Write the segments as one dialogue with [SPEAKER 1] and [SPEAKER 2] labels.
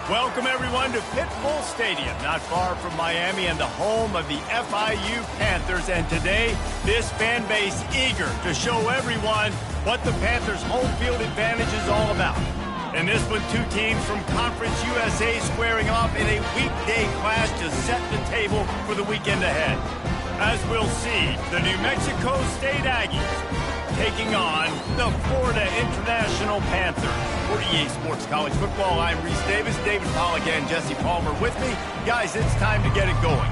[SPEAKER 1] Welcome, everyone, to Pitbull Stadium, not far from Miami and the home of the FIU Panthers. And today, this fan base eager to show everyone what the Panthers' home field advantage is all about. In this one, two teams from Conference USA squaring off in a weekday clash to set the table for the weekend ahead. As we'll see, the New Mexico State Aggies taking on the Florida International Panthers. 48 Sports College Football, I'm Reese Davis, David Pollack and Jesse Palmer with me. Guys, it's time to get it going.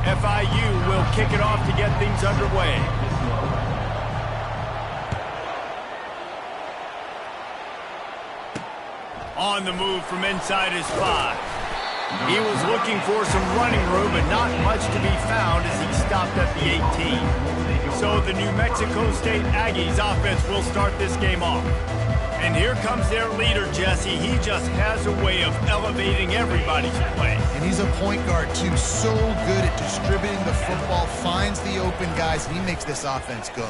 [SPEAKER 1] FIU will kick it off to get things underway. On the move from inside his 5. He was looking for some running room, but not much to be found as he stopped at the 18. So the New Mexico State Aggies offense will start this game off. And here comes their leader, Jesse. He just has a way of elevating everybody's play.
[SPEAKER 2] And he's a point guard, too. So good at distributing the football, finds the open guys, and he makes this offense go.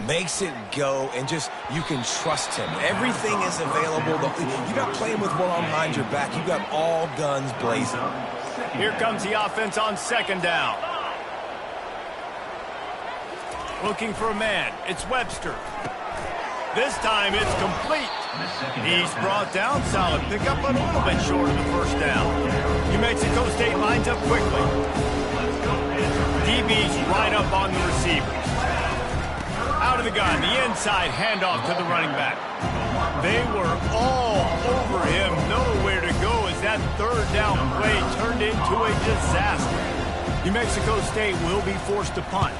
[SPEAKER 3] Makes it go, and just, you can trust him. Everything is available. You're not playing with one arm behind your back. You got all guns blazing.
[SPEAKER 1] Here comes the offense on second down. Looking for a man. It's Webster. This time it's complete. He's brought down. Solid pickup, but a little bit short of the first down. New Mexico State lines up quickly. DB's right up on the receivers. Out of the gun, the inside handoff to the running back. They were all over him, nowhere to go as that third down play turned into a disaster. New Mexico State will be forced to punt.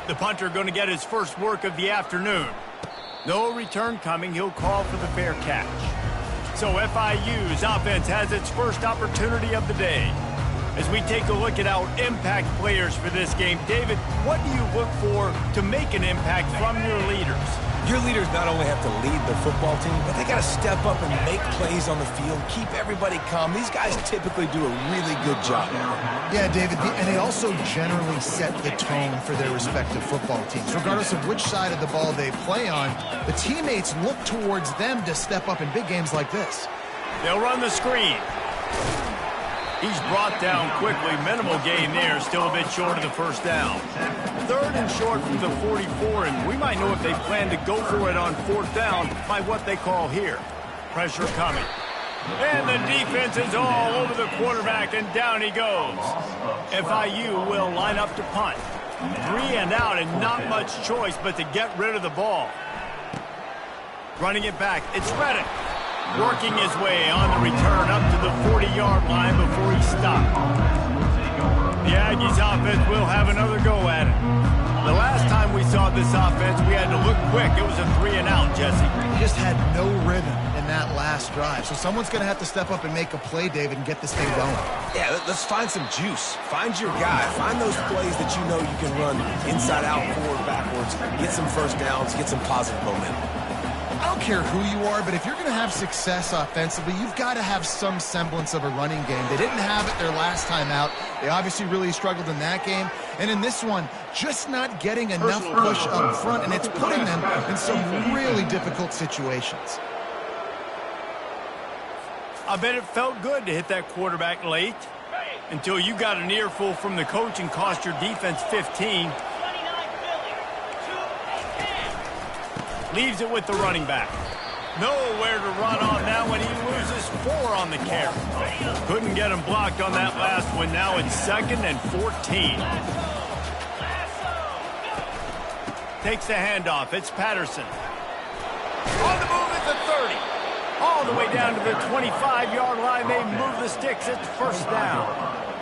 [SPEAKER 1] The punter going to get his first work of the afternoon. No return coming, he'll call for the fair catch. So FIU's offense has its first opportunity of the day. As we take a look at our impact players for this game, David, what do you look for to make an impact from your leaders?
[SPEAKER 3] Your leaders not only have to lead the football team, but they got to step up and make plays on the field, keep everybody calm. These guys typically do a really good job.
[SPEAKER 2] Yeah, David, and they also generally set the tone for their respective football teams. Regardless of which side of the ball they play on, the teammates look towards them to step up in big games like this.
[SPEAKER 1] They'll run the screen. He's brought down quickly. Minimal gain there. Still a bit short of the first down. Third and short from the 44, and we might know if they plan to go for it on fourth down by what they call here. Pressure coming. And the defense is all over the quarterback, and down he goes. FIU will line up to punt. 3 and out, and not much choice but to get rid of the ball. Running it back. It's Reddick. Working his way on the return up to the 40-yard line before he stopped. The Aggies offense will have another go at it. The last time we saw this offense, we had to look quick. It was a 3 and out, Jesse.
[SPEAKER 2] He just had no rhythm in that last drive. So someone's going to have to step up and make a play, David, and get this thing going.
[SPEAKER 3] Yeah, let's find some juice. Find your guy. Find those plays that you know you can run inside out, forward, backwards. Get some first downs. Get some positive momentum.
[SPEAKER 2] I don't care who you are, but if you're going to have success offensively, you've got to have some semblance of a running game. They didn't have it their last time out. They obviously really struggled in that game. And in this one, just not getting enough push up front, and it's putting them in some really difficult situations.
[SPEAKER 1] I bet it felt good to hit that quarterback late until you got an earful from the coach and cost your defense 15. Leaves it with the running back. Nowhere to run on that one. He loses 4 on the carry. Couldn't get him blocked on that last one. Now it's 2nd and 14. Takes the handoff. It's Patterson. On the move at the 30. All the way down to the 25-yard line. They move the sticks. It's first down.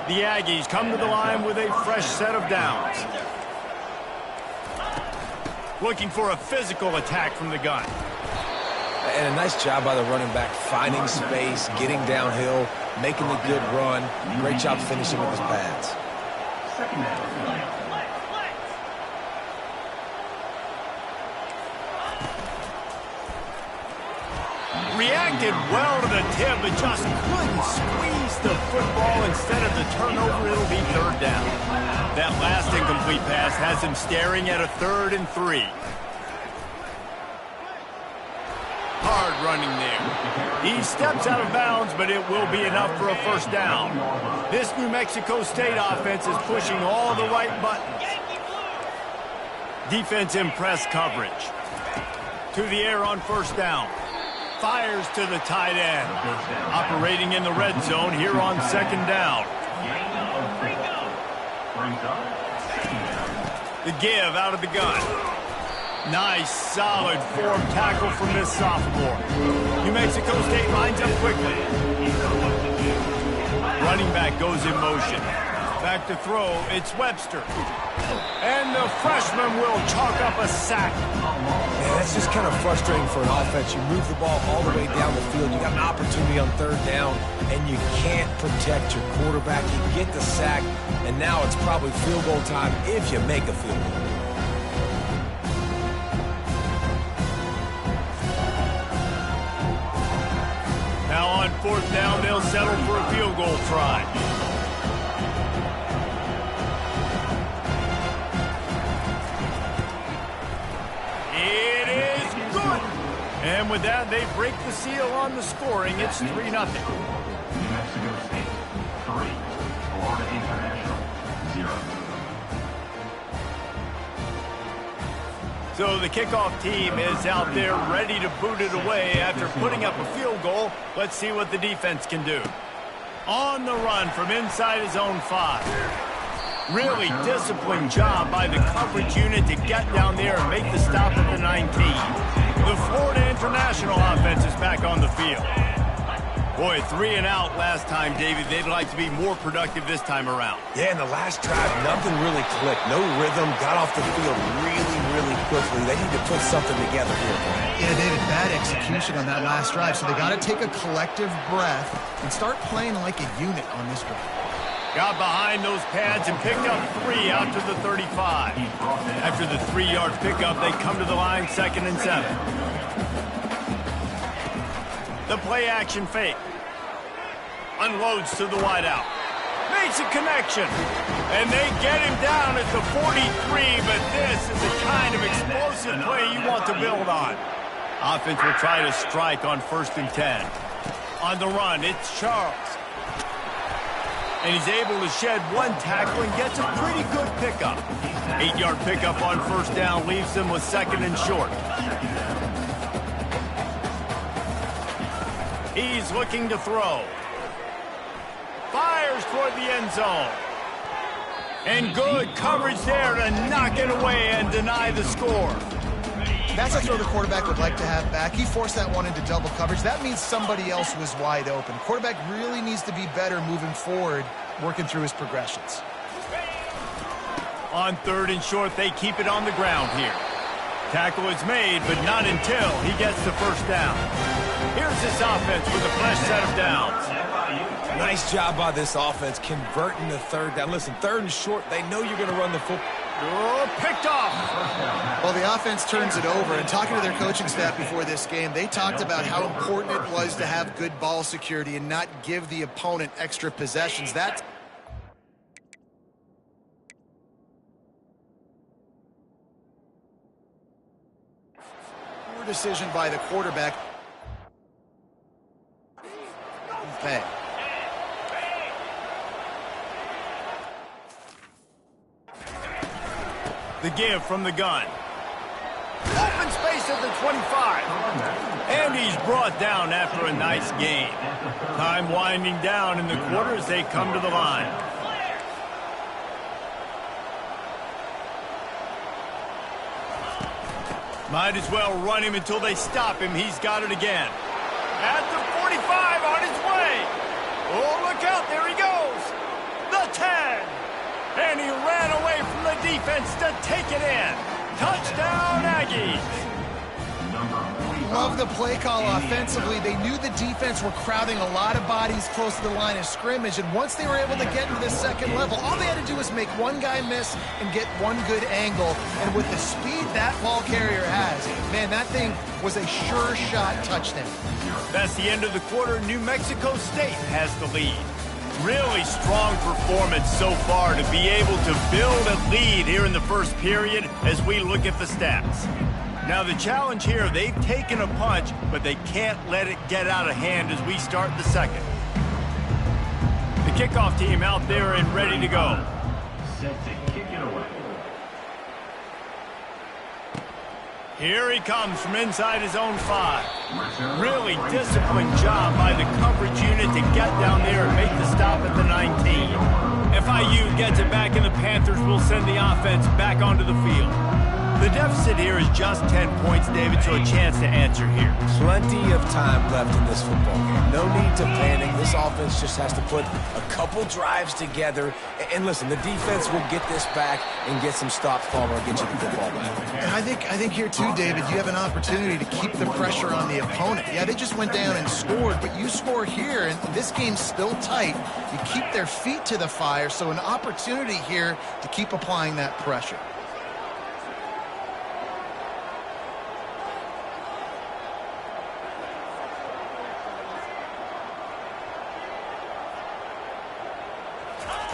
[SPEAKER 1] The Aggies come to the line with a fresh set of downs. Looking for a physical attack from the gun.
[SPEAKER 3] And a nice job by the running back, finding space, getting downhill, making the good run. Great job finishing with his pads. Second down.
[SPEAKER 1] Reacted well to the tip, but just couldn't squeeze the football. Instead of the turnover, it'll be third down. That last incomplete pass has him staring at a 3rd and 3. hard running there. He steps out of bounds, but it will be enough for a first down. This New Mexico State offense is pushing all the right buttons. Defense in press coverage. To the air on first down. Fires to the tight end. Operating in the red zone here on second down. The give out of the gun. Nice, solid form tackle from this sophomore. New Mexico State lines up quickly. Running back goes in motion. Back to throw, it's Webster. And the freshman will chalk up a sack.
[SPEAKER 3] Man, that's just kind of frustrating for an offense. You move the ball all the way down the field. You got an opportunity on third down, and you can't protect your quarterback. You get the sack, and now it's probably field goal time if you make a field goal.
[SPEAKER 1] Now on fourth down, they'll settle for a field goal try. It is good. And with that, they break the seal on the scoring. It's 3-0.
[SPEAKER 4] New Mexico State, 3. Florida International, 0.
[SPEAKER 1] So the kickoff team is out there ready to boot it away after putting up a field goal. Let's see what the defense can do. On the run from inside his own 5. Really disciplined job by the coverage unit to get down there and make the stop at the 19. The Florida International offense is back on the field. Boy, 3 and out last time, David. They'd like to be more productive this time around.
[SPEAKER 3] Yeah, in the last drive, nothing really clicked. No rhythm, got off the field really quickly. They need to put something together here.
[SPEAKER 2] Yeah, David, bad execution on that last drive, so they got to take a collective breath and start playing like a unit on this drive.
[SPEAKER 1] Got behind those pads and picked up 3 out to the 35. After the 3-yard pickup, they come to the line 2nd and 7. The play-action fake. Unloads to the wideout. Makes a connection. And they get him down at the 43, but this is the kind of explosive play you want to build on. Offense will try to strike on 1st and 10. On the run, it's Charles. And he's able to shed 1 tackle and gets a pretty good pickup. 8-yard pickup on 1st down leaves them with 2nd and short. He's looking to throw. Fires toward the end zone. And good coverage there to knock it away and deny the score.
[SPEAKER 2] That's a throw the quarterback would like to have back. He forced that one into double coverage. That means somebody else was wide open. Quarterback really needs to be better moving forward, working through his progressions.
[SPEAKER 1] On 3rd and short, they keep it on the ground here. Tackle is made, but not until he gets the 1st down. Here's this offense with a fresh set of downs.
[SPEAKER 3] Nice job by this offense converting the 3rd down. Listen, 3rd and short, they know you're going to run the football.
[SPEAKER 1] Oh, picked off.
[SPEAKER 2] Well, the offense turns it over, and talking to their coaching staff before this game, they talked about how important it was to have good ball security and not give the opponent extra possessions. That's poor decision by the quarterback. Okay.
[SPEAKER 1] The give from the gun. Open space at the 25. And he's brought down after a nice gain. Time winding down in the quarter as they come to the line. Might as well run him until they stop him. He's got it again. At the 45 on his way. Oh, look out. There he goes. The 10. And he ran away from the defense to take it in. Touchdown, Aggies.
[SPEAKER 2] Love the play call offensively. They knew the defense were crowding a lot of bodies close to the line of scrimmage, and once they were able to get into the 2nd level, all they had to do was make one guy miss and get one good angle. And with the speed that ball carrier has, man, that thing was a sure shot touchdown.
[SPEAKER 1] That's the end of the quarter. New Mexico State has the lead. Really strong performance so far to be able to build a lead here in the 1st period as we look at the stats. Now the challenge here, they've taken a punch, but they can't let it get out of hand as we start the second. The kickoff team out there and ready to go.
[SPEAKER 4] Set to kick it away.
[SPEAKER 1] Here he comes from inside his own 5. Really disciplined job by the coverage unit to get down there and make the stop at the 19. FIU gets it back, and the Panthers will send the offense back onto the field. The deficit here is just 10 points, David, so a chance to answer here.
[SPEAKER 3] Plenty of time left in this football game. No need to panic. This offense just has to put a couple drives together. And listen, the defense will get this back and get some stops, Palmer, and get you the football back.
[SPEAKER 2] And I think here too, David, you have an opportunity to keep the pressure on the opponent. Yeah, they just went down and scored, but you score here, and this game's still tight. You keep their feet to the fire, so an opportunity here to keep applying that pressure.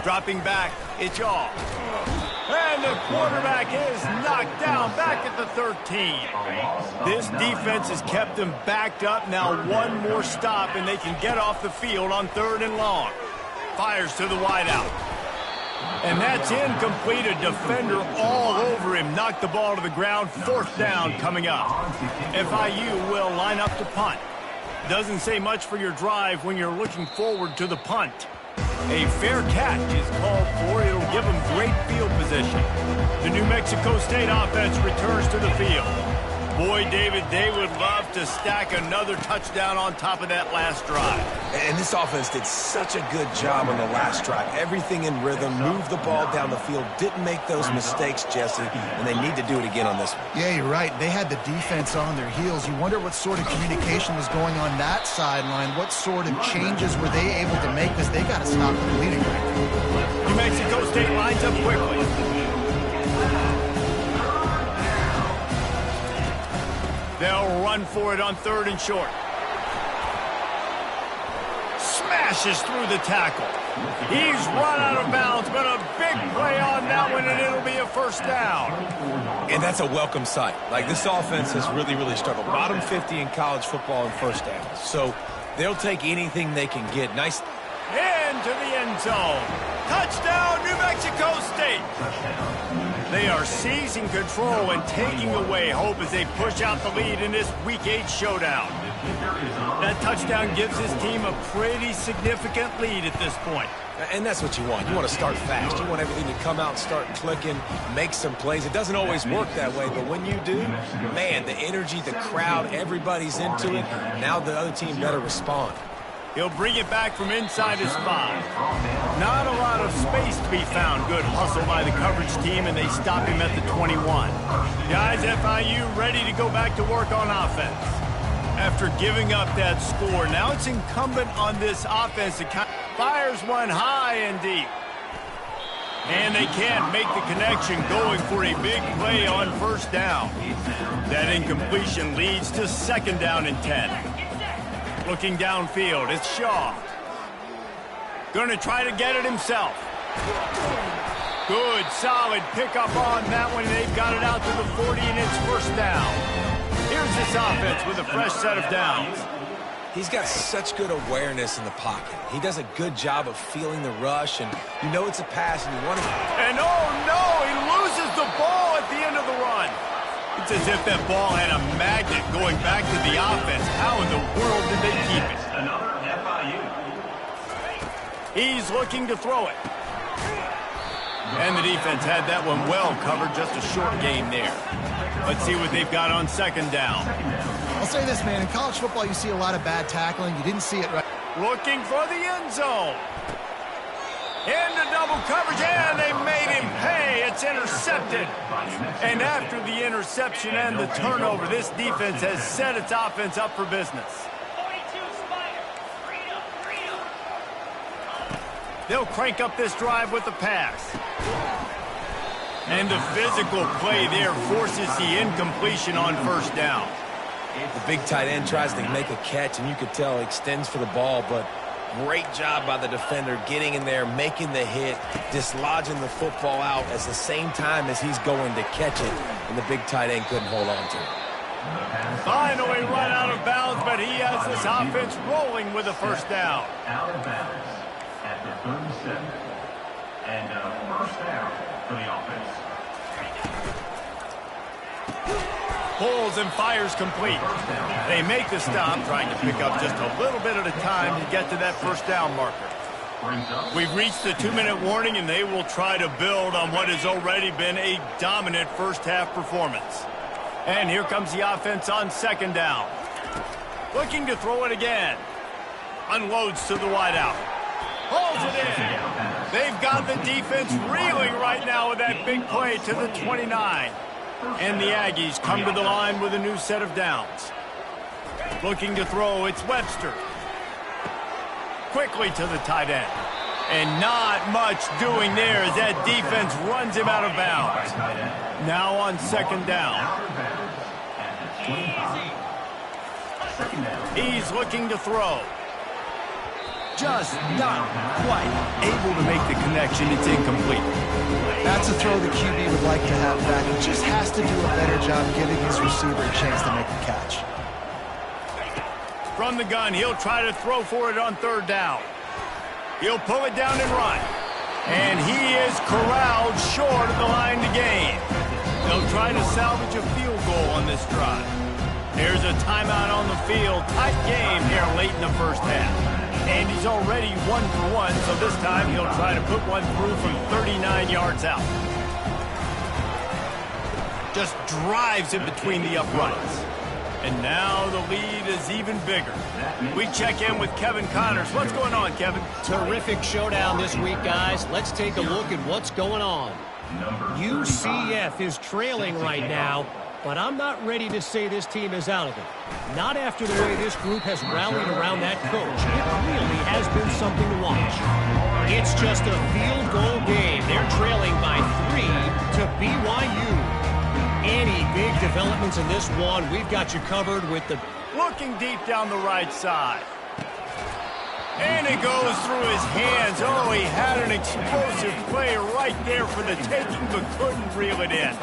[SPEAKER 1] Dropping back, it's off. And the quarterback is knocked down back at the 13. This defense has kept them backed up. Now one more stop, and they can get off the field on 3rd and long. Fires to the wideout. And that's incomplete. A defender all over him. Knocked the ball to the ground. 4th down coming up. FIU will line up to punt. Doesn't say much for your drive when you're looking forward to the punt. A fair catch is called for. It'll give them great field position. The New Mexico State offense returns to the field. Boy, David, they would love to stack another touchdown on top of that last drive.
[SPEAKER 3] And this offense did such a good job on the last drive. Everything in rhythm, moved the ball down the field, didn't make those mistakes, Jesse, and they need to do it again on this one.
[SPEAKER 2] Yeah, you're right. They had the defense on their heels. You wonder what sort of communication was going on that sideline. What sort of changes were they able to make, because they got to stop the bleeding right now.
[SPEAKER 1] New Mexico State lines up quickly. They'll run for it on 3rd and short. Smashes through the tackle. He's run out of bounds, but a big play on that one, and it'll be a 1st down.
[SPEAKER 3] And that's a welcome sight. Like, this offense has really, really struggled. Bottom 50 in college football in 1st downs. So they'll take anything they can get. Nice.
[SPEAKER 1] Into the end zone. Touchdown, New Mexico State. They are seizing control and taking away hope as they push out the lead in this Week 8 showdown. That touchdown gives his team a pretty significant lead at this point.
[SPEAKER 3] And that's what you want. You want to start fast. You want everything to come out and start clicking, make some plays. It doesn't always work that way, but when you do, man, the energy, the crowd, everybody's into it. Now the other team better respond.
[SPEAKER 1] He'll bring it back from inside his 5. Not a lot of space to be found. Good hustle by the coverage team, and they stop him at the 21. Guys, FIU ready to go back to work on offense. After giving up that score, now it's incumbent on this offense to fires one high and deep. And they can't make the connection, going for a big play on 1st down. That incompletion leads to 2nd down and 10. Looking downfield, it's Shaw. Going to try to get it himself. Good, solid pickup on that one. They've got it out to the 40, and it's 1st down. Here's this offense with a fresh set of downs.
[SPEAKER 3] He's got such good awareness in the pocket. He does a good job of feeling the rush, and you know it's a pass, and you want to...
[SPEAKER 1] And oh no, he loses the ball at the end of the run. It's as if that ball had a magnet going back to the offense. How in the world did they keep it?
[SPEAKER 4] Another FIU.
[SPEAKER 1] He's looking to throw it. And the defense had that one well covered. Just a short game there. Let's see what they've got on 2nd down.
[SPEAKER 2] I'll say this, man. In college football, you see a lot of bad tackling. You didn't see it right.
[SPEAKER 1] Looking for the end zone. Into double coverage, and they made him pay. It's intercepted. And after the interception and the turnover, this defense has set its offense up for business. They'll crank up this drive with the pass. And the physical play there forces the incompletion on 1st down.
[SPEAKER 3] The big tight end tries to make a catch, and you could tell he extends for the ball, but great job by the defender getting in there, making the hit, dislodging the football out at the same time as he's going to catch it, and the big tight end couldn't hold on to it.
[SPEAKER 1] Finally run out of bounds, but he has this offense rolling with a first down.
[SPEAKER 4] Out of bounds at the 37. And first down for the offense.
[SPEAKER 1] Pulls and fires complete. They make the stop, trying to pick up just a little bit at a time to get to that first down marker. We've reached the 2-minute warning, and they will try to build on what has already been a dominant first-half performance. And here comes the offense on second down. Looking to throw it again. Unloads to the wideout. Holds it in. They've got the defense reeling right now with that big play to the 29. And the Aggies come to the line with a new set of downs. Looking to throw, it's Webster. Quickly to the tight end. And not much doing there as that defense runs him out of bounds. Now on second down. He's looking to throw. Just not quite able to make the connection. It's incomplete.
[SPEAKER 2] That's a throw the QB would like to have back. He just has to do a better job giving his receiver a chance to make the catch.
[SPEAKER 1] From the gun, he'll try to throw for it on third down. He'll pull it down and run. And he is corralled short of the line to gain. They'll try to salvage a field goal on this drive. There's a timeout on the field. Tight game here late in the first half. And he's already 1 for 1, so this time he'll try to put one through from 39 yards out. Just drives in between the uprights. And now the lead is even bigger. We check in with Kevin Connors. What's going on, Kevin?
[SPEAKER 5] Terrific showdown this week, guys. Let's take a look at what's going on. UCF is trailing right now, but I'm not ready to say this team is out of it. Not after the way this group has rallied around that coach. It really has been something to watch. It's just a field goal game. They're trailing by 3 to BYU. Any big developments in this one, we've got you covered with the...
[SPEAKER 1] Looking deep down the right side. And it goes through his hands. Oh, he had an explosive play right there for the taking, but couldn't reel it in.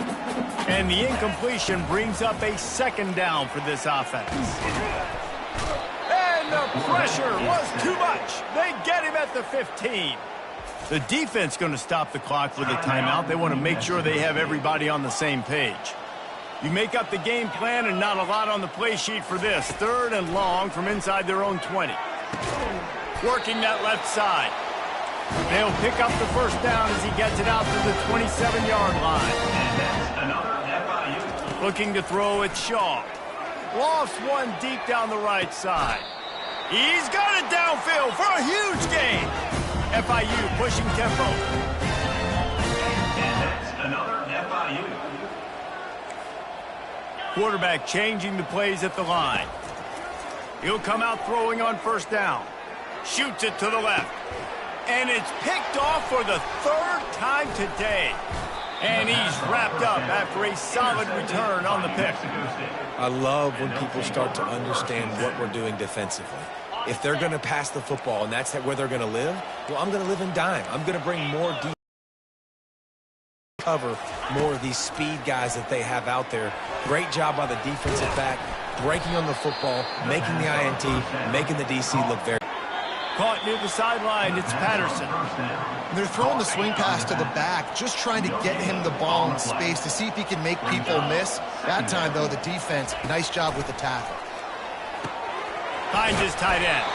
[SPEAKER 1] And the incompletion brings up a second down for this offense. And the pressure was too much. They get him at the 15. The defense going to stop the clock with a timeout. They want to make sure they have everybody on the same page. You make up the game plan and not a lot on the play sheet for this. Third and long from inside their own 20. Working that left side. They'll pick up the first down as he gets it out to the 27-yard line.
[SPEAKER 4] And that's another FIU.
[SPEAKER 1] Looking to throw at Shaw. Lost one deep down the right side. He's got it downfield for a huge gain. FIU pushing tempo.
[SPEAKER 4] And that's another FIU.
[SPEAKER 1] Quarterback changing the plays at the line. He'll come out throwing on first down. Shoots it to the left. And it's picked off for the 3rd time today. And he's wrapped up after a solid return on the pick.
[SPEAKER 3] I love when people start to understand what we're doing defensively. If they're going to pass the football and that's where they're going to live, well, I'm going to live in dime. I'm going to bring more deep cover, more of these speed guys that they have out there. Great job by the defensive back, breaking on the football, making the INT, making the DC look very...
[SPEAKER 1] Caught near the sideline, it's Patterson.
[SPEAKER 2] They're throwing the swing pass to the back, just trying to get him the ball in space to see if he can make people miss. That time, though, the defense, nice job with the tackle.
[SPEAKER 1] Finds his tight end.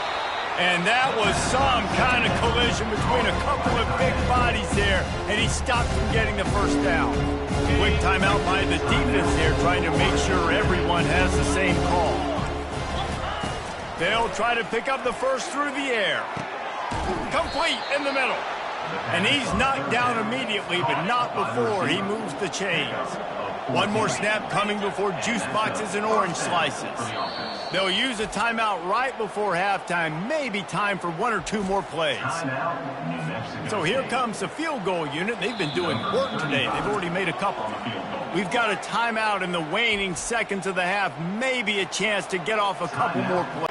[SPEAKER 1] And that was some kind of collision between a couple of big bodies there, and he stopped from getting the first down. Quick timeout by the defense there, trying to make sure everyone has the same call. They'll try to pick up the first through the air. Complete in the middle. And he's knocked down immediately, but not before he moves the chains. One more snap coming before juice boxes and orange slices. They'll use a timeout right before halftime, maybe time for 1 or 2 more plays. So here comes the field goal unit. They've been doing work today. They've already made a couple. We've got a timeout in the waning seconds of the half, maybe a chance to get off a couple more plays.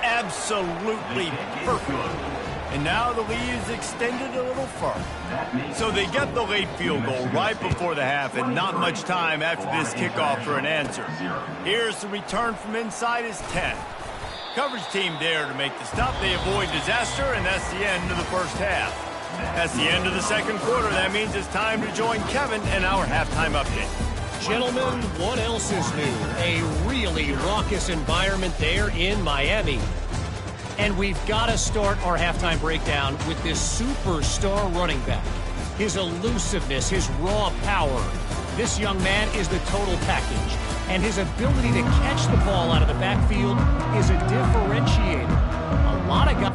[SPEAKER 1] Absolutely perfect. And now the lead is extended a little further. So they get the late field goal right before the half and not much time after this kickoff for an answer. Here's the return from inside his 10. Coverage team there to make the stop. They avoid disaster, and that's the end of the first half. That's the end of the second quarter. That means it's time to join Kevin and our halftime update.
[SPEAKER 5] Gentlemen, what else is new? A really raucous environment there in Miami. And we've got to start our halftime breakdown with this superstar running back. His elusiveness, his raw power. This young man is the total package. And his ability to catch the ball out of the backfield is a differentiator. A lot of guys...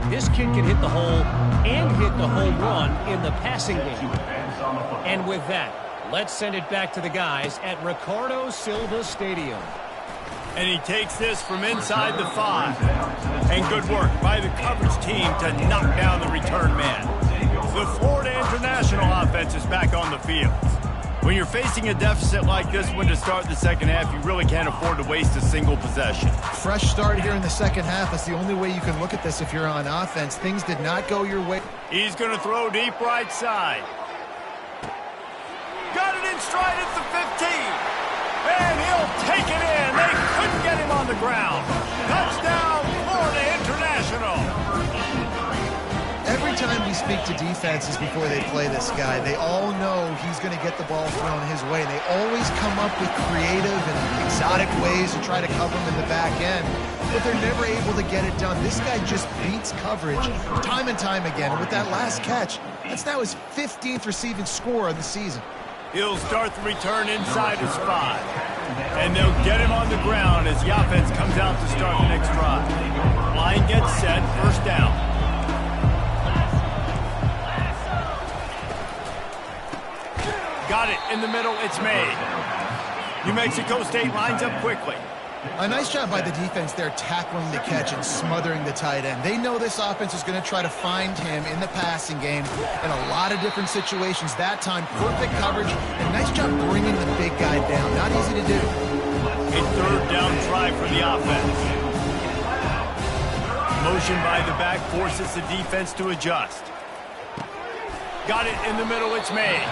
[SPEAKER 5] This kid can hit the hole and hit the home run in the passing game. And with that, let's send it back to the guys at Ricardo Silva Stadium.
[SPEAKER 1] And he takes this from inside the 5. And good work by the coverage team to knock down the return man. The Florida International offense is back on the field. When you're facing a deficit like this one to start the second half, you really can't afford to waste a single possession.
[SPEAKER 2] Fresh start here in the second half. That's the only way you can look at this if you're on offense. Things did not go your way.
[SPEAKER 1] He's going to throw deep right side. Got it in stride at the 15. And he'll take it in. They couldn't get him on the ground. Touchdown, Florida International.
[SPEAKER 2] Every time we speak to defenses before they play this guy, they all know he's going to get the ball thrown his way. They always come up with creative and exotic ways to try to cover him in the back end, but they're never able to get it done. This guy just beats coverage time and time again. And with that last catch, that's now his 15th receiving score of the season.
[SPEAKER 1] He'll start the return inside his 5. And they'll get him on the ground as the offense comes out to start the next drive. Line gets set, first down. Got it in the middle, it's made. New Mexico State lines up quickly.
[SPEAKER 2] A nice job by the defense there tackling the catch and smothering the tight end. They know this offense is going to try to find him in the passing game in a lot of different situations. That time, perfect coverage and nice job bringing the big guy down. Not easy to do.
[SPEAKER 1] A third down try for the offense. Motion by the back forces the defense to adjust. Got it in the middle, it's made.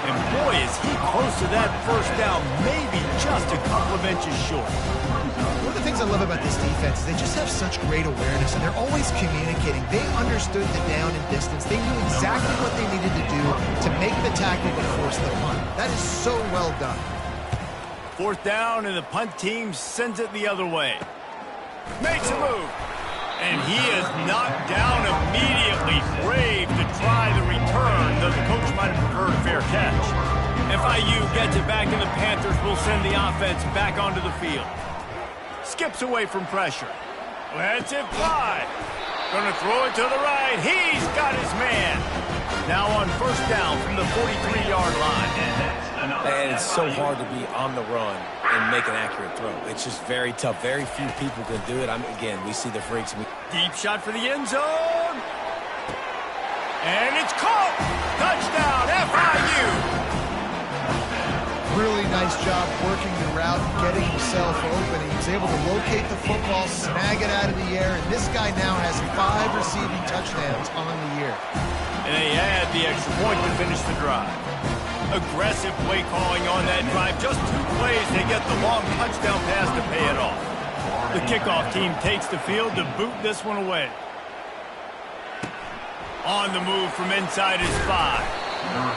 [SPEAKER 1] And boy, is he close to that first down, maybe just a couple of inches short.
[SPEAKER 2] One of the things I love about this defense is they just have such great awareness, and they're always communicating. They understood the down and distance. They knew exactly what they needed to do to make the tackle to force the punt. That is so well done.
[SPEAKER 1] Fourth down, and the punt team sends it the other way. Makes a move. And he is knocked down immediately. Brave to try the return, though the coach might have preferred a fair catch. FIU gets it back, and the Panthers will send the offense back onto the field. Skips away from pressure. Lets it fly. Gonna throw it to the right. He's got his man. Now on first down from the 43-yard line.
[SPEAKER 3] And it's so hard to be on the run and make an accurate throw. It's just very tough. Very few people can do it. Again, we see the freaks.
[SPEAKER 1] Deep shot for the end zone. And it's caught. Touchdown, FIU.
[SPEAKER 2] Really nice job working the route and getting himself open. He was able to locate the football, snag it out of the air, and this guy now has 5 receiving touchdowns on the year.
[SPEAKER 1] And they add the extra point to finish the drive. Aggressive play calling on that drive. Just 2 plays, they get the long touchdown pass to pay it off. The kickoff team takes the field to boot this one away. On the move from inside his 5.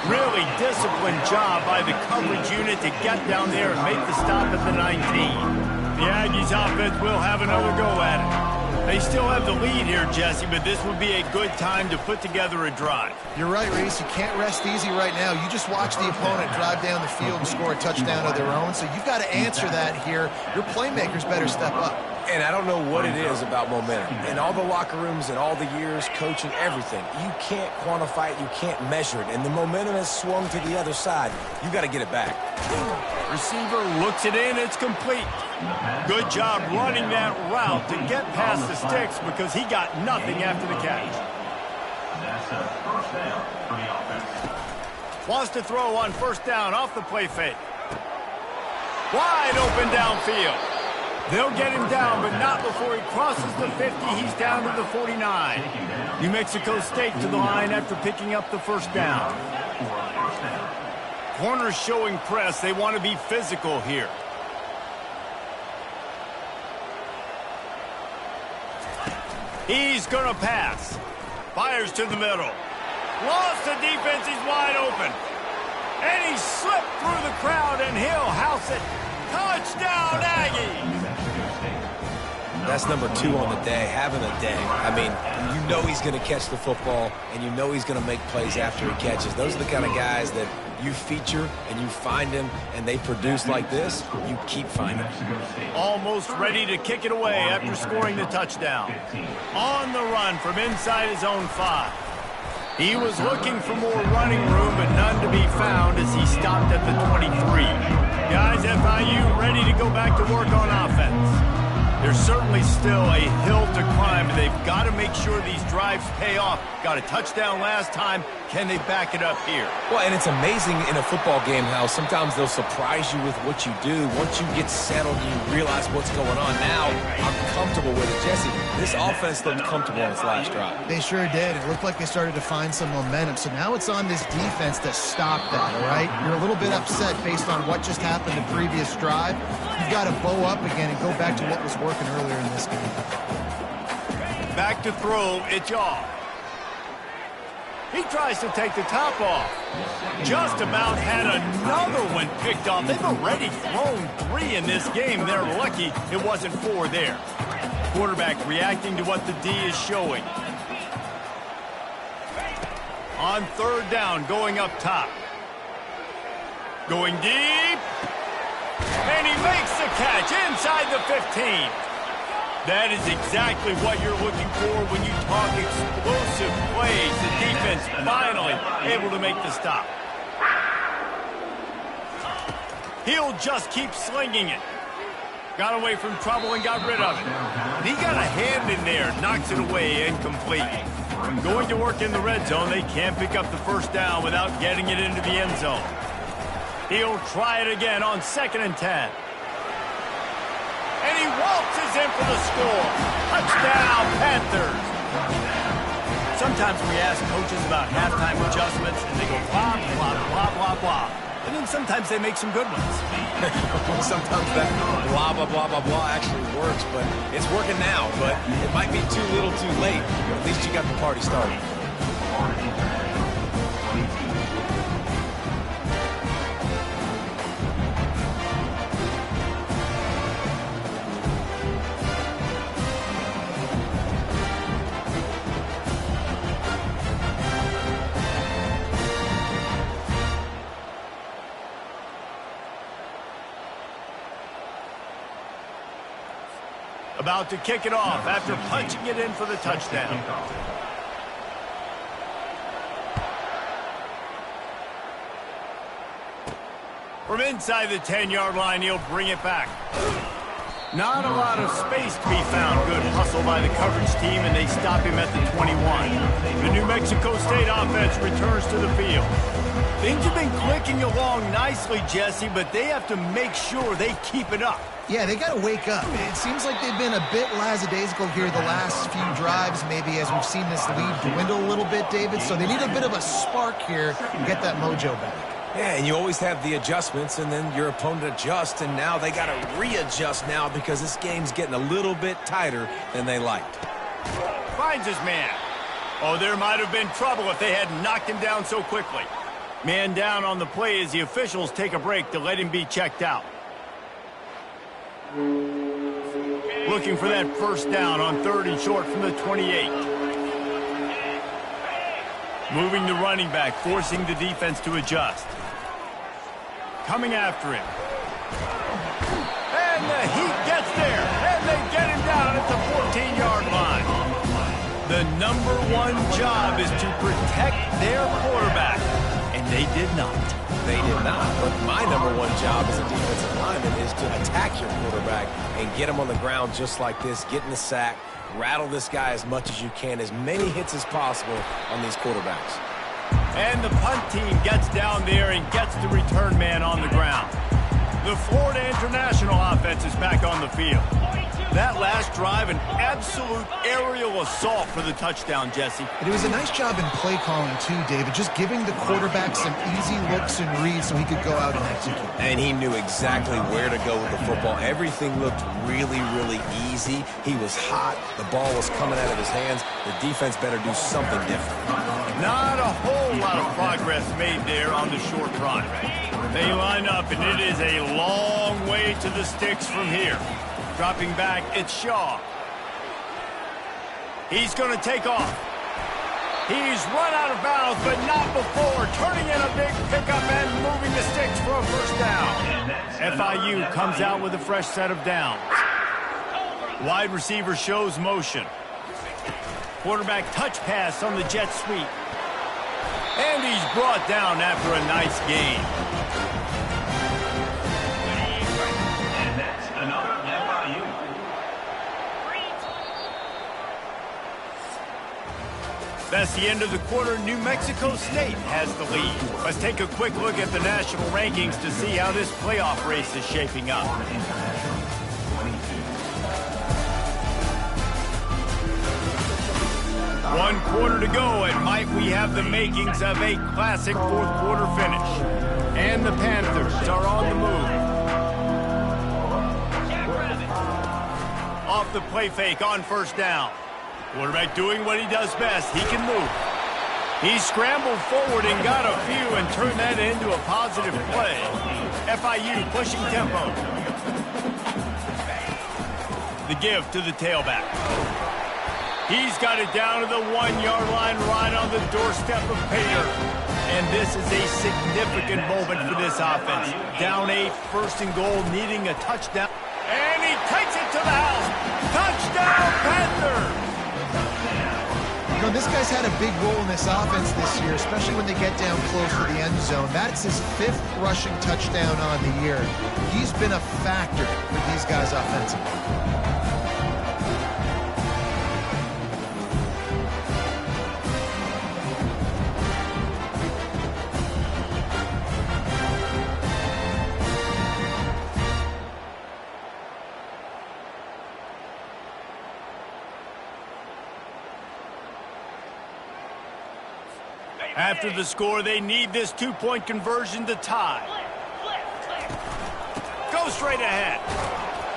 [SPEAKER 1] Really disciplined job by the coverage unit to get down there and make the stop at the 19. The Aggies offense will have another go at it. They still have the lead here, Jesse, but this would be a good time to put together a drive.
[SPEAKER 2] You're right, Reese. You can't rest easy right now. You just watch the opponent drive down the field and score a touchdown of their own, so you've got to answer that here. Your playmakers better step up.
[SPEAKER 3] And I don't know what it is about momentum. In all the locker rooms and all the years, coaching, everything, you can't quantify it, you can't measure it. And the momentum has swung to the other side. You got to get it back.
[SPEAKER 1] Receiver looks it in, it's complete. Good job running that route to get past the sticks because he got nothing after the catch.
[SPEAKER 4] That's a first down for the offense.
[SPEAKER 1] Wants to throw on first down off the play fake. Wide open downfield. They'll get him down, but not before he crosses the 50. He's down to the 49. New Mexico State to the line after picking up the first down. Corners showing press. They want to be physical here. He's going to pass. Fires to the middle. Lost the defense. He's wide open. And he slipped through the crowd, and he'll house it. Touchdown, Aggies!
[SPEAKER 3] That's number 2 on the day, having a day. I mean, you know he's going to catch the football, and you know he's going to make plays after he catches. Those are the kind of guys that you feature and you find him, and they produce like this, you keep finding them.
[SPEAKER 1] Almost ready to kick it away after scoring the touchdown. On the run from inside his own 5. He was looking for more running room, but none to be found as he stopped at the 23. Guys, FIU ready to go back to work on offense. There's certainly still a hill to climb, and they've got to make sure these drives pay off. Got a touchdown last time. Can they back it up here?
[SPEAKER 3] Well, and it's amazing in a football game how sometimes they'll surprise you with what you do. Once you get settled and you realize what's going on, now I'm comfortable with it. Jesse, this offense looked comfortable on its last drive.
[SPEAKER 2] They sure did. It looked like they started to find some momentum. So now it's on this defense to stop that, all right? You're a little bit upset based on what just happened the previous drive. You've got to bow up again and go back to what was working earlier in this game.
[SPEAKER 1] Back to throw, it's off. He tries to take the top off. Just about had another one picked off. They've already thrown 3 in this game. They're lucky it wasn't 4 there. Quarterback reacting to what the D is showing. On third down, going up top. Going deep. And he makes the catch inside the 15. That is exactly what you're looking for when you talk explosive plays. The defense finally able to make the stop. He'll just keep slinging it. Got away from trouble and got rid of it. And he got a hand in there, knocks it away, incomplete. Going to work in the red zone, they can't pick up the first down without getting it into the end zone. He'll try it again on 2nd and 10. And he waltzes in for the score. Touchdown, Panthers. Sometimes we ask coaches about halftime adjustments, and they go blah, blah, blah, blah, blah. And then sometimes they make some good ones.
[SPEAKER 3] Sometimes that blah, blah, blah, blah, blah actually works, but it's working now. But it might be too little too late. At least you got the party started.
[SPEAKER 1] About to kick it off after punching it in for the touchdown. From inside the 10-yard line, he'll bring it back. Not a lot of space to be found. Good hustle by the coverage team, and they stop him at the 21. The New Mexico State offense returns to the field. Things have been clicking along nicely, Jesse, but they have to make sure they keep it up.
[SPEAKER 2] Yeah, they got to wake up. It seems like they've been a bit lackadaisical here the last few drives, maybe as we've seen this lead dwindle a little bit, David. So they need a bit of a spark here to get that mojo back.
[SPEAKER 3] Yeah, and you always have the adjustments, and then your opponent adjusts, and now they got to readjust now because this game's getting a little bit tighter than they liked.
[SPEAKER 1] Finds his man. Oh, there might have been trouble if they hadn't knocked him down so quickly. Man down on the play as the officials take a break to let him be checked out. Looking looking for that first down on 3rd and short from the 28. Moving the running back, forcing the defense to adjust. Coming after him. And the heat gets there, and they get him down at the 14-yard line. The #1 job is to protect their quarterback, and they did not.
[SPEAKER 3] They did not, but my #1 job as a defensive lineman is to attack your quarterback and get him on the ground just like this, get in the sack, rattle this guy as much as you can, as many hits as possible on these quarterbacks.
[SPEAKER 1] And the punt team gets down there and gets the return man on the ground. The Florida International offense is back on the field. That last drive, an absolute aerial assault for the touchdown, Jesse.
[SPEAKER 2] But it was a nice job in play calling, too, David, just giving the quarterback some easy looks and reads so he could go out and execute.
[SPEAKER 3] And he knew exactly where to go with the football. Everything looked really, really easy. He was hot. The ball was coming out of his hands. The defense better do something different.
[SPEAKER 1] Not a whole lot of progress made there on the short run. They line up, and it is a long way to the sticks from here. Dropping back, it's Shaw. He's going to take off. He's run out of bounds, but not before. Turning in a big pickup and moving the sticks for a first down. FIU comes out with a fresh set of downs. Wide receiver shows motion. Quarterback touch pass on the jet sweep. And he's brought down after a nice gain.
[SPEAKER 4] And that's another FIU.
[SPEAKER 1] That's the end of the quarter. New Mexico State has the lead. Let's take a quick look at the national rankings to see how this playoff race is shaping up. One quarter to go, and might we have the makings of a classic fourth quarter finish. And the Panthers are on the move. Off the play fake on first down. Quarterback doing what he does best. He can move. He scrambled forward and got a few and turned that into a positive play. FIU pushing tempo. The give to the tailback. He's got it down to the 1-yard line right on the doorstep of Pater. And this is a significant moment for this offense. Down 8, 1st and goal, needing a touchdown. And he takes it to the house. Touchdown, Panthers!
[SPEAKER 2] You know, this guy's had a big role in this offense this year, especially when they get down close to the end zone. That's his 5th rushing touchdown on the year. He's been a factor for these guys offensively.
[SPEAKER 1] After the score, they need this 2-point conversion to tie. Go straight ahead.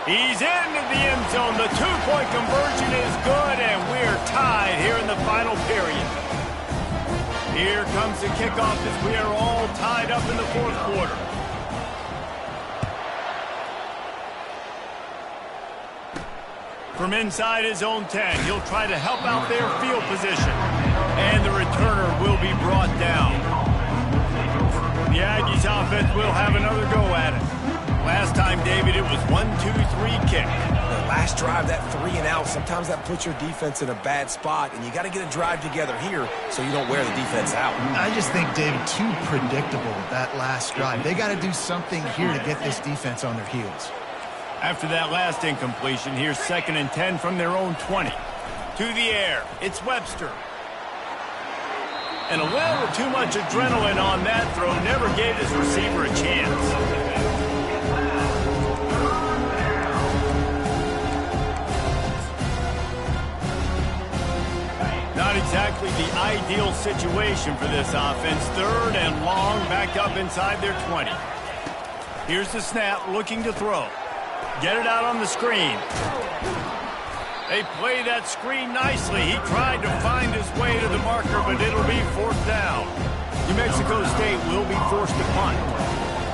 [SPEAKER 1] He's into the end zone. The 2-point conversion is good, and we're tied here in the final period. Here comes the kickoff as we are all tied up in the fourth quarter. From inside his own 10, he'll try to help out their field position. And the returner will be brought down. The Aggies offense will have another go at it. Last time, David, it was 1-2-3 kick.
[SPEAKER 3] The last drive, that 3 and out, sometimes that puts your defense in a bad spot, and you got to get a drive together here so you don't wear the defense out.
[SPEAKER 2] I just think, David, too predictable, that last drive. They got to do something here to get this defense on their heels.
[SPEAKER 1] After that last incompletion, here's 2nd and 10 from their own 20. To the air, it's Webster. And a little too much adrenaline on that throw never gave his receiver a chance. Not exactly the ideal situation for this offense. 3rd and long, back up inside their 20. Here's the snap, looking to throw. Get it out on the screen. They play that screen nicely. He tried to find his way to the marker, but it'll be 4th down. New Mexico State will be forced to punt.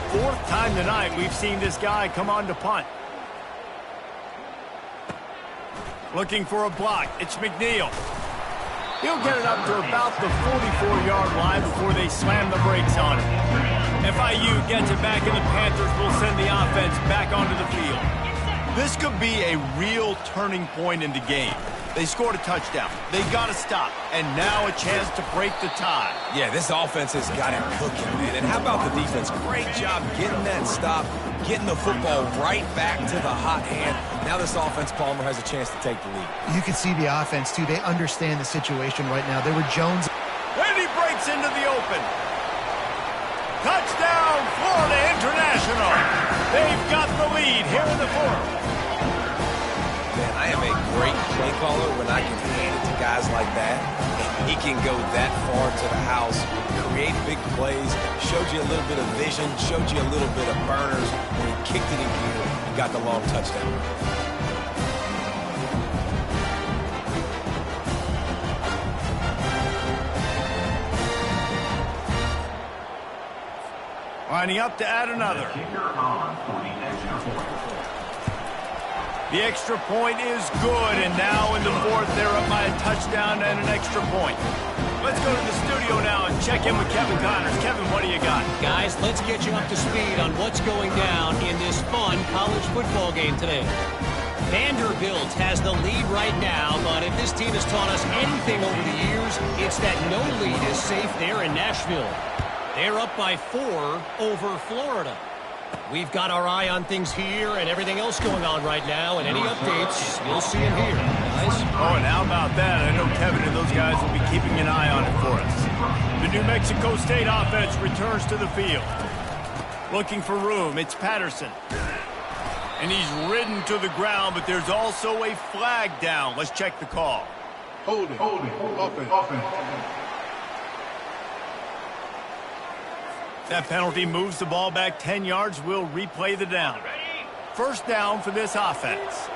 [SPEAKER 1] 4th time tonight we've seen this guy come on to punt. Looking for a block. It's McNeil. He'll get it up to about the 44-yard line before they slam the brakes on it. FIU gets it back, and the Panthers will send the offense back onto the field. This could be a real turning point in the game. They scored a touchdown. They got to stop. And now a chance to break the tie.
[SPEAKER 3] Yeah, this offense has got it cooking, man. And how about the defense? Great job getting that stop, getting the football right back to the hot hand. Now this offense, Palmer, has a chance to take the lead.
[SPEAKER 2] You can see the offense, too. They understand the situation right now. They were Jones.
[SPEAKER 1] And he breaks into the open. Touchdown, Florida International. They've got the lead here in the fourth.
[SPEAKER 3] Man, I am a great play caller when I can hand it to guys like that. And he can go that far to the house, create big plays, showed you a little bit of vision, showed you a little bit of burners. When he kicked it in gear, he got the long touchdown.
[SPEAKER 1] Lining up to add another. The extra point is good, and now in the fourth, they're up by a touchdown and an extra point. Let's go to the studio now and check in with Kevin Connors. Kevin, what do you got?
[SPEAKER 5] Guys, let's get you up to speed on what's going down in this fun college football game today. Vanderbilt has the lead right now, but if this team has taught us anything over the years, it's that no lead is safe there in Nashville. They're up by 4 over Florida. We've got our eye on things here and everything else going on right now, and any updates, you'll see them here, guys.
[SPEAKER 1] Oh, and how about that? I know Kevin and those guys will be keeping an eye on it for us. The New Mexico State offense returns to the field. Looking for room, it's Patterson. And he's ridden to the ground, but there's also a flag down. Let's check the call.
[SPEAKER 6] Holding. Offense.
[SPEAKER 1] That penalty moves the ball back 10 yards. We'll replay the down. First down for this offense.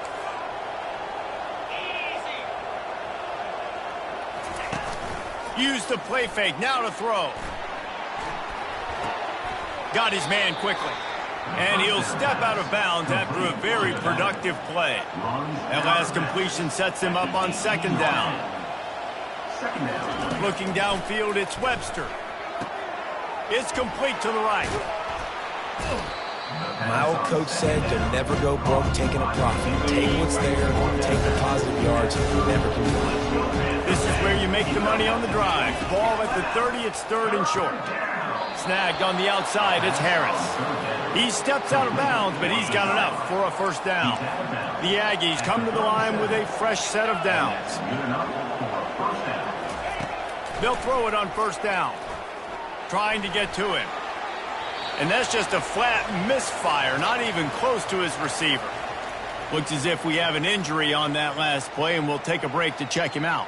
[SPEAKER 1] Use the play fake. Now to throw. Got his man quickly. And he'll step out of bounds after a very productive play. That last completion sets him up on second down. Looking downfield, it's Webster. It's complete to the right.
[SPEAKER 3] My old coach said to never go broke taking a profit. Take what's there, take the positive yards, never complain.
[SPEAKER 1] This is where you make the money on the drive. Ball at the 30, it's third and short. Snagged on the outside, it's Harris. He steps out of bounds, but he's got enough for a first down. The Aggies come to the line with a fresh set of downs. They'll throw it on first down. Trying to get to him. And that's just a flat misfire, not even close to his receiver. Looks as if we have an injury on that last play, and we'll take a break to check him out.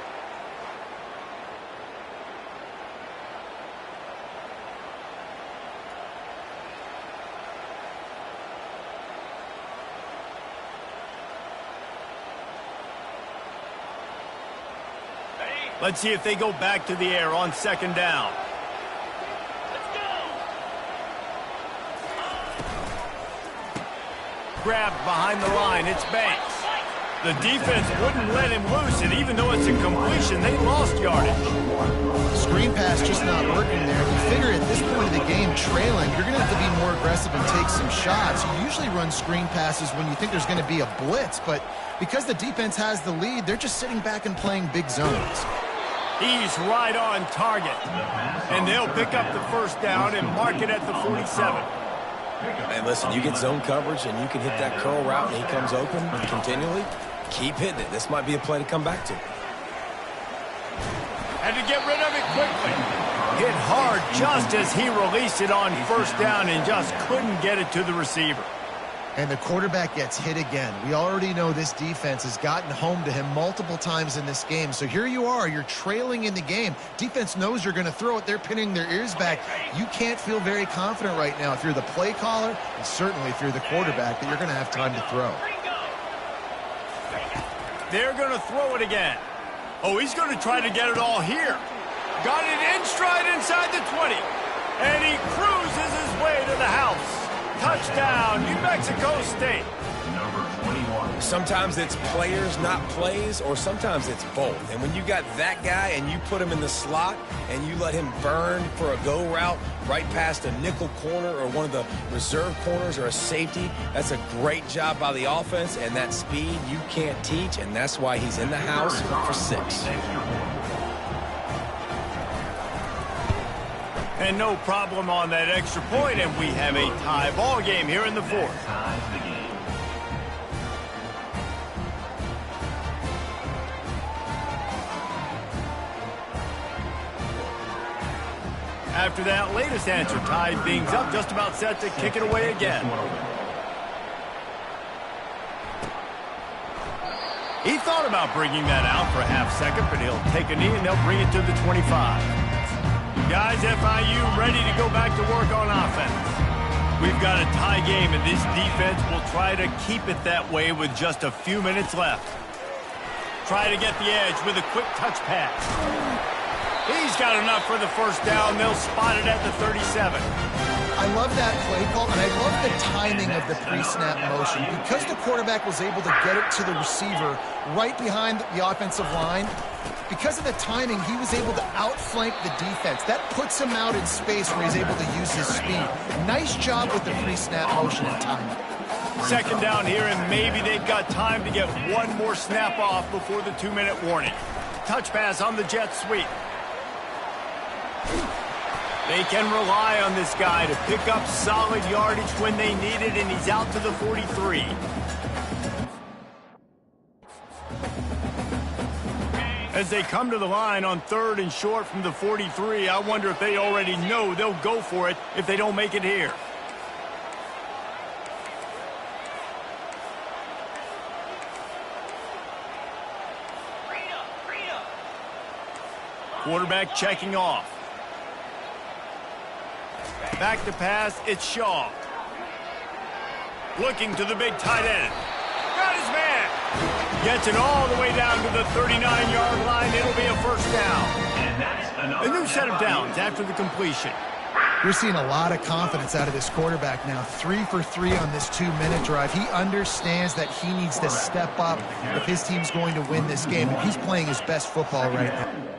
[SPEAKER 1] Let's see if they go back to the air on second down. Grabbed behind the line, it's Banks. The defense wouldn't let him loose, and even though it's a completion, they lost yardage.
[SPEAKER 2] Screen pass just not working there. You figure at this point of the game, trailing, you're going to have to be more aggressive and take some shots. You usually run screen passes when you think there's going to be a blitz, but because the defense has the lead, they're just sitting back and playing big zones.
[SPEAKER 1] He's right on target. And they'll pick up the first down and mark it at the 47.
[SPEAKER 3] And listen, you get zone coverage and you can hit that curl route and he comes open continually. Keep hitting it. This might be a play to come back to.
[SPEAKER 1] Had to get rid of it quickly. Hit hard just as he released it on first down and just couldn't get it to the receiver.
[SPEAKER 2] And the quarterback gets hit again. We already know this defense has gotten home to him multiple times in this game. So here you are, you're trailing in the game. Defense knows you're going to throw it. They're pinning their ears back. You can't feel very confident right now if you're the play caller, and certainly if you're the quarterback, that you're going to have time to throw.
[SPEAKER 1] They're going to throw it again. Oh, he's going to try to get it all here. Got it in stride inside the 20. And he cruises his way to the house. Touchdown, New Mexico State.
[SPEAKER 3] Sometimes it's players, not plays, or sometimes it's both. And when you got that guy and you put him in the slot and you let him burn for a go route right past a nickel corner or one of the reserve corners or a safety, that's a great job by the offense, and that speed you can't teach, and that's why he's in the house for 6.
[SPEAKER 1] And no problem on that extra point, and we have a tie ball game here in the 4th. After that latest answer, tied things up, just about set to kick it away again. He thought about bringing that out for a half second, but he'll take a knee and they'll bring it to the 25. Guys, FIU ready to go back to work on offense. We've got a tie game, and this defense will try to keep it that way with just a few minutes left. Try to get the edge with a quick touch pass. He's got enough for the first down. They'll spot it at the 37.
[SPEAKER 2] I love that play call, and I love the timing of the pre-snap motion. Because the quarterback was able to get it to the receiver right behind the offensive line, because of the timing, he was able to outflank the defense. That puts him out in space where he's able to use his speed. Nice job with the pre-snap motion and timing.
[SPEAKER 1] Second down here, and maybe they've got time to get one more snap off before the 2-minute warning. Touch pass on the jet sweep. They can rely on this guy to pick up solid yardage when they need it, and he's out to the 43. As they come to the line on 3rd and short from the 43, I wonder if they already know they'll go for it if they don't make it here. Quarterback checking off. Back to pass, it's Shaw. Looking to the big tight end. Got his man. Gets it all the way down to the 39-yard line. It'll be a first down. A new set of downs after the completion.
[SPEAKER 2] You're seeing a lot of confidence out of this quarterback now. 3 for 3 on this 2-minute drive. He understands that he needs to step up if his team's going to win this game. And he's playing his best football right now.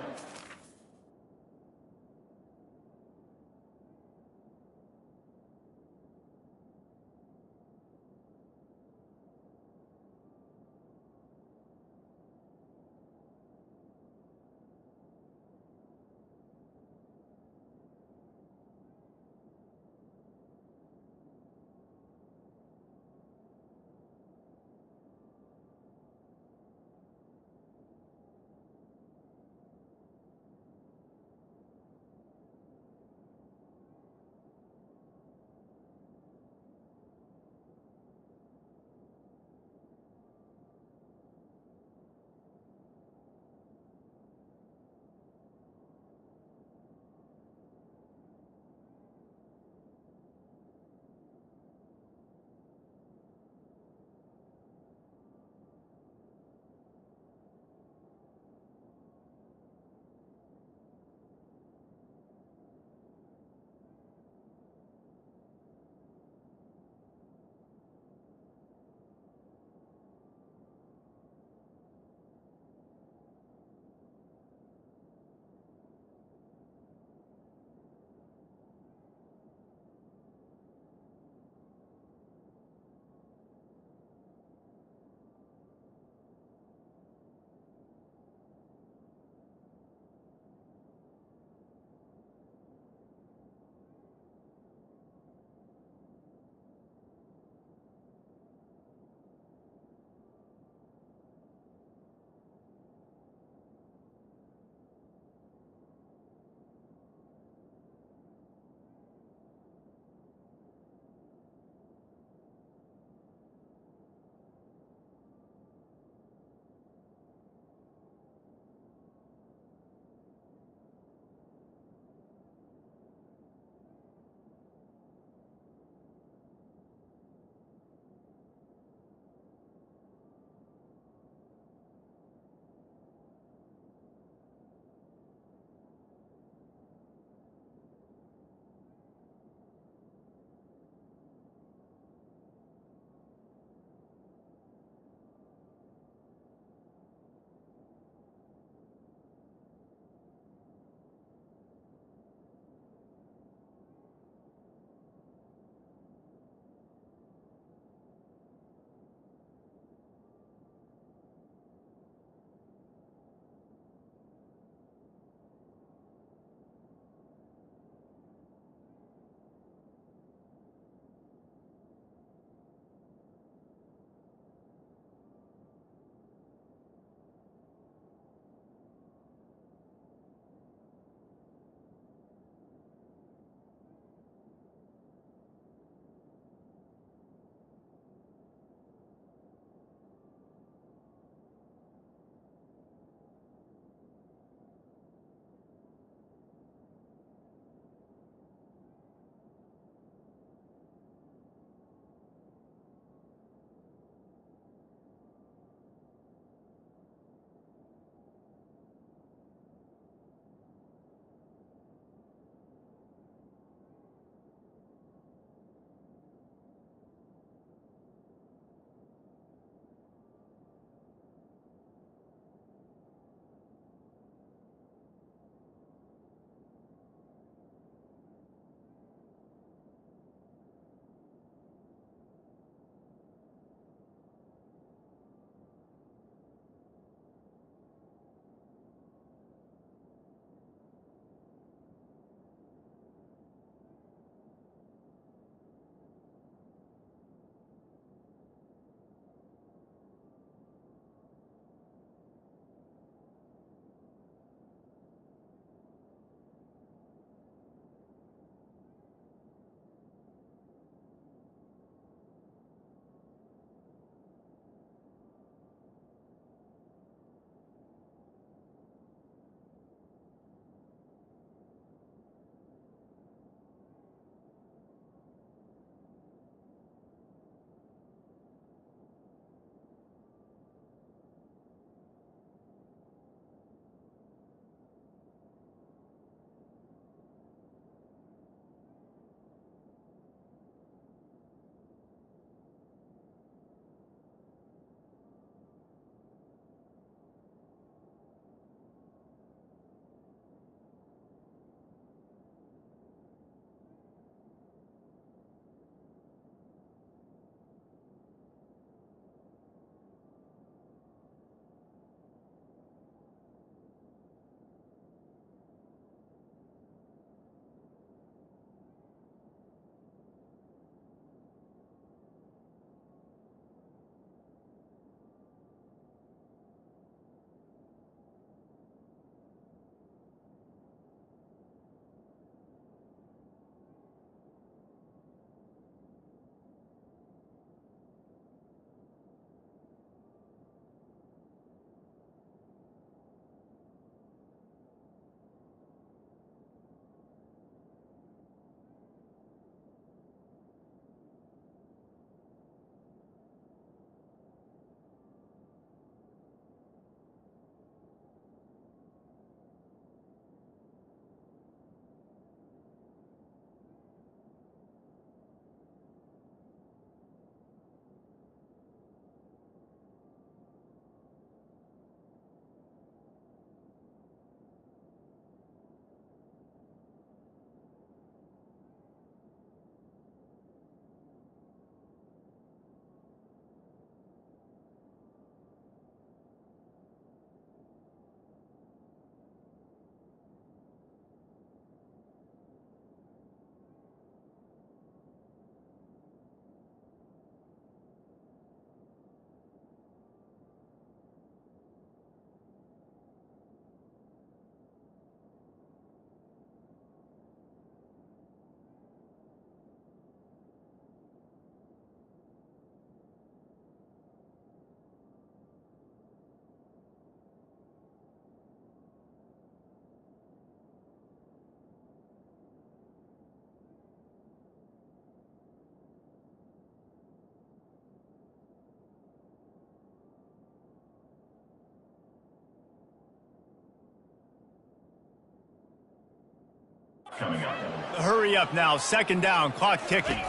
[SPEAKER 4] Coming up.
[SPEAKER 1] Hurry up now, second down, clock ticking.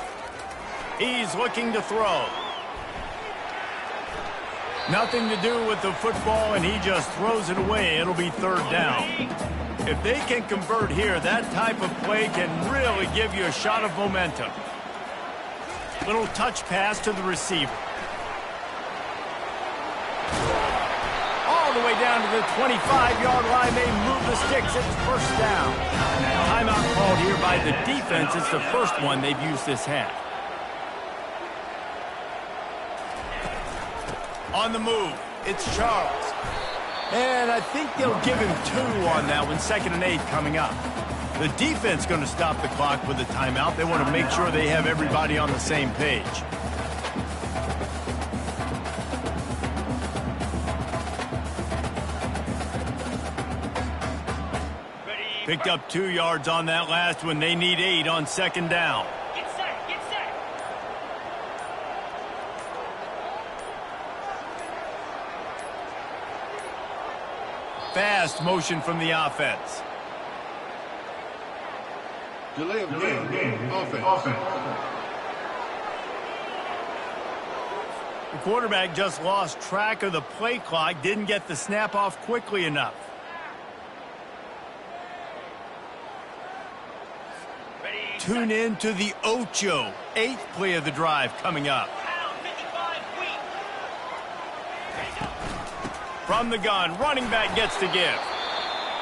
[SPEAKER 1] He's looking to throw. Nothing to do with the football, and he just throws it away. It'll be third down. If they can convert here, that type of play can really give you a shot of momentum. Little touch pass to the receiver. All the way down to the 25-yard line. They move the sticks. It's first down. Timeout called here by the defense. It's the first one they've used this half. On the move, it's Charles. And I think they'll give him 2 on that one, 2nd and 8 coming up. The defense going to stop the clock with a timeout. They want to make sure they have everybody on the same page. Picked up 2 yards on that last one. They need 8 on second down.
[SPEAKER 5] Get set, get set.
[SPEAKER 1] Fast motion from the offense.
[SPEAKER 6] Delay of game. Offense.
[SPEAKER 1] The quarterback just lost track of the play clock, didn't get the snap off quickly enough. Tune in to the Ocho, 8th play of the drive coming up. From the gun, running back gets the give.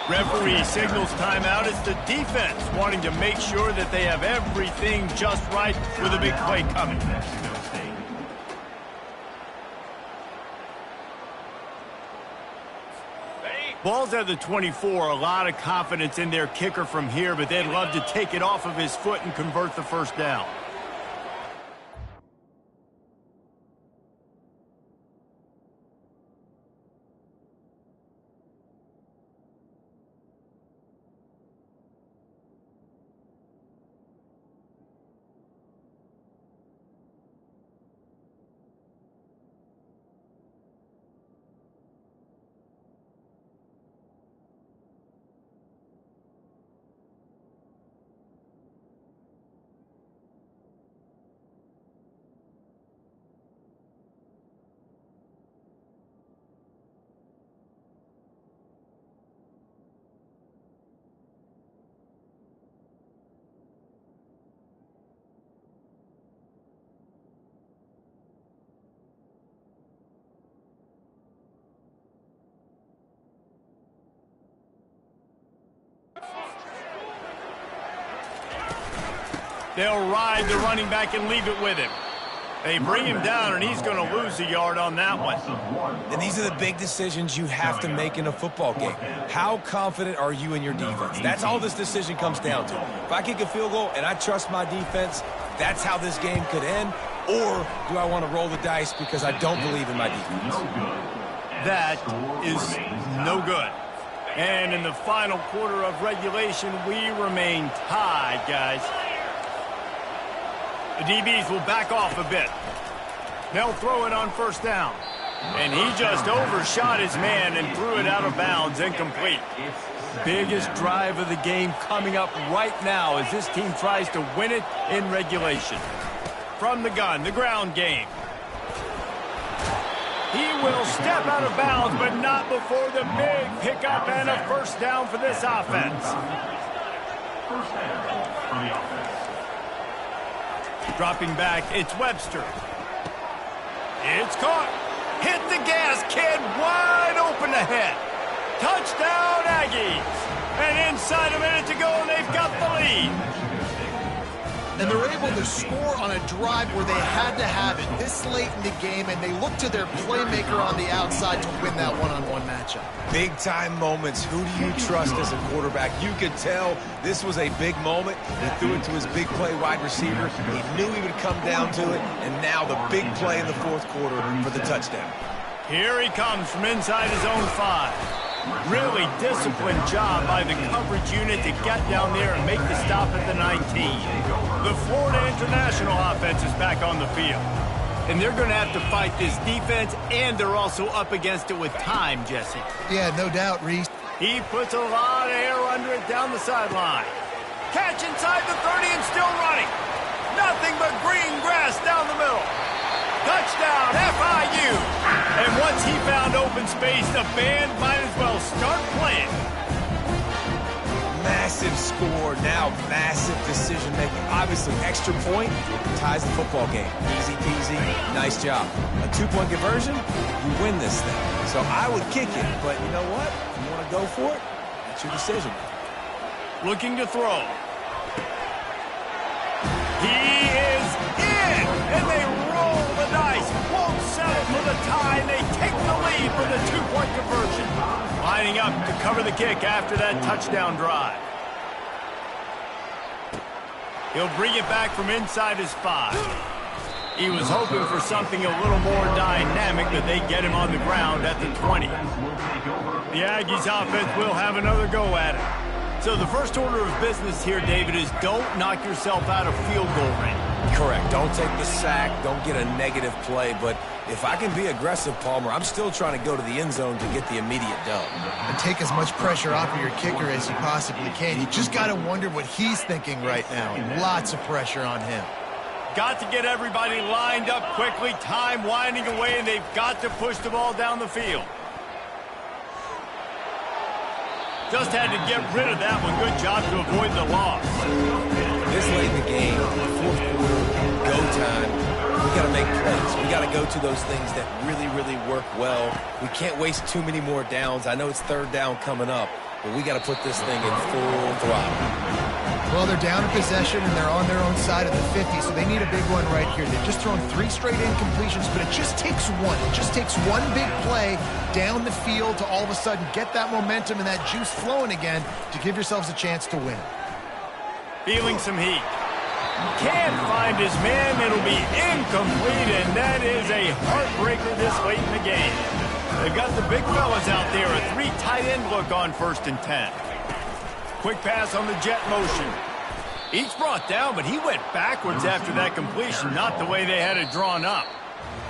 [SPEAKER 1] Referee signals timeout. It's the defense wanting to make sure that they have everything just right with a big play coming. Ball's at the 24. A lot of confidence in their kicker from here, but they'd love to take it off of his foot and convert the first down. They'll ride the running back and leave it with him. They bring him down, and he's going to lose a yard on that one.
[SPEAKER 3] And these are the big decisions you have to make in a football game. How confident are you in your defense? That's all this decision comes down to. If I kick a field goal and I trust my defense, that's how this game could end. Or do I want to roll the dice because I don't believe in my defense?
[SPEAKER 1] That is no good. And in the final quarter of regulation, we remain tied, guys. The DBs will back off a bit. They'll throw it on first down. And he just overshot his man and threw it out of bounds, incomplete. Biggest drive of the game coming up right now as this team tries to win it in regulation. From the gun, the ground game. He will step out of bounds, but not before the big pickup and a first down for this offense.
[SPEAKER 4] First down for the offense.
[SPEAKER 1] Dropping back, it's Webster. It's caught. Hit the gas, kid. Wide open ahead. Touchdown, Aggies. And inside a minute to go, and they've got the lead.
[SPEAKER 2] And they're able to score on a drive where they had to have it this late in the game, and they look to their playmaker on the outside to win that one-on-one matchup.
[SPEAKER 3] Big-time moments. Who do you trust as a quarterback? You could tell this was a big moment. He threw it to his big play wide receiver. He knew he would come down to it, and now the big play in the fourth quarter for the touchdown.
[SPEAKER 1] Here he comes from inside his own 5. Really disciplined job by the coverage unit to get down there and make the stop at the 19. The Florida International offense is back on the field. And they're going to have to fight this defense, and they're also up against it with time, Jesse.
[SPEAKER 2] Yeah, no doubt, Reese.
[SPEAKER 1] He puts a lot of air under it down the sideline. Catch inside the 30 and still running. Nothing but green grass down the middle. Touchdown, FIU. And once he found open space, the band might as well start playing.
[SPEAKER 3] Massive score, now massive decision-making. Obviously, extra point ties the football game. Easy peasy, nice job. A 2-point conversion, you win this thing. So I would kick it, but you know what? If you want to go for it, that's your decision.
[SPEAKER 1] Looking to throw. He is in, and they roll the dice. Won't settle for the tie, and they take the lead for the 2-point conversion. Lining up to cover the kick after that touchdown drive. He'll bring it back from inside his 5. He was hoping for something a little more dynamic, but they get him on the ground at the 20. The Aggies offense will have another go at it. So the first order of business here, David, is don't knock yourself out of field goal range.
[SPEAKER 3] Correct. Don't take the sack. Don't get a negative play. But if I can be aggressive, Palmer, I'm still trying to go to the end zone to get the immediate dub.
[SPEAKER 2] And take as much pressure off of your kicker as you possibly can. You just got to wonder what he's thinking right now. Lots of pressure on him.
[SPEAKER 1] Got to get everybody lined up quickly. Time winding away, and they've got to push the ball down the field. Just had to get rid of that one. Good job to avoid the loss.
[SPEAKER 3] This late in the game, fourth quarter, go time, we got to make plays. We got to go to those things that really, really work well. We can't waste too many more downs. I know it's third down coming up, but we got to put this thing in full throttle.
[SPEAKER 2] Well, they're down in possession, and they're on their own side of the 50, so they need a big one right here. They've just thrown 3 straight incompletions, but it just takes one. It just takes one big play down the field to all of a sudden get that momentum and that juice flowing again to give yourselves a chance to win.
[SPEAKER 1] Feeling some heat. Can't find his man. It'll be incomplete, and that is a heartbreaker this late in the game. They've got the big fellas out there. A 3 tight end look on 1st and 10. Quick pass on the jet motion. Each brought down, but he went backwards after that completion, not the way they had it drawn up.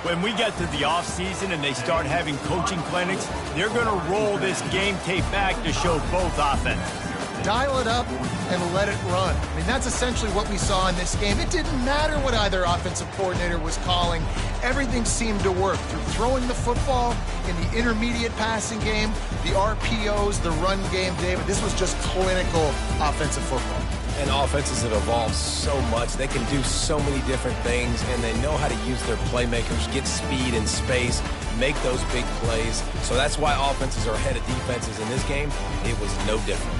[SPEAKER 1] When we get to the offseason and they start having coaching clinics, they're going to roll this game tape back to show both offenses.
[SPEAKER 2] Dial it up and let it run. I mean, that's essentially what we saw in this game. It didn't matter what either offensive coordinator was calling. Everything seemed to work through throwing the football in the intermediate passing game, the RPOs, the run game, David. This was just clinical offensive football.
[SPEAKER 3] And offenses have evolved so much. They can do so many different things, and they know how to use their playmakers, get speed and space, make those big plays. So that's why offenses are ahead of defenses in this game. It was no different.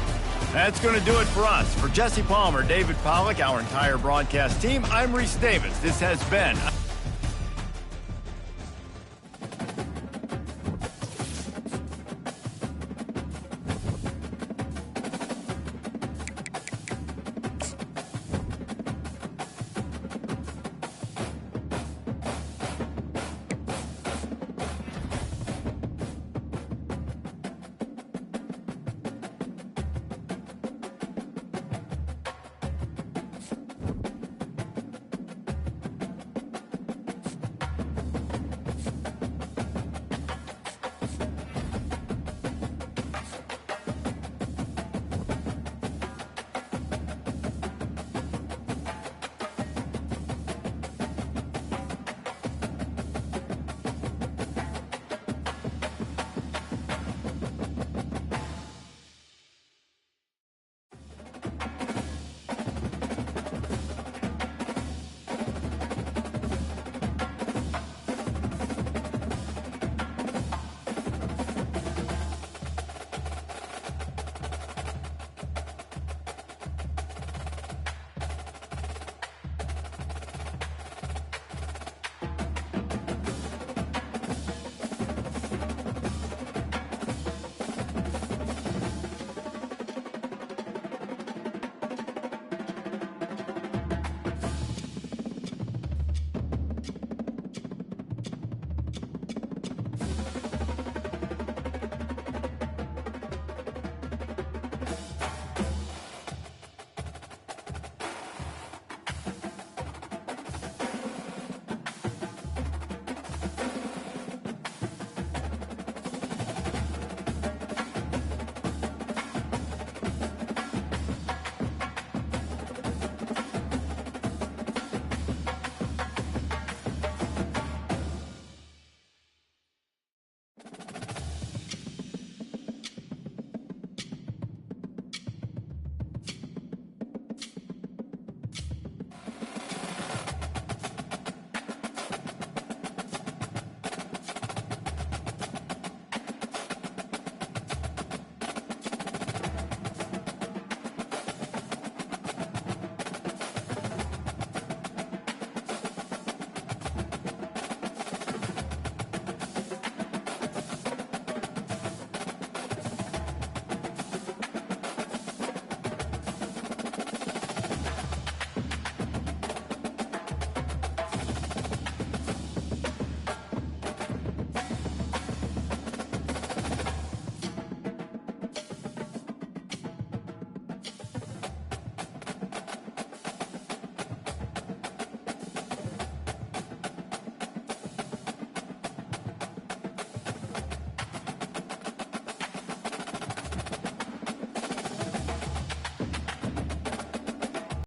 [SPEAKER 1] That's going to do it for us. For Jesse Palmer, David Pollack, our entire broadcast team, I'm Reese Davis. This has been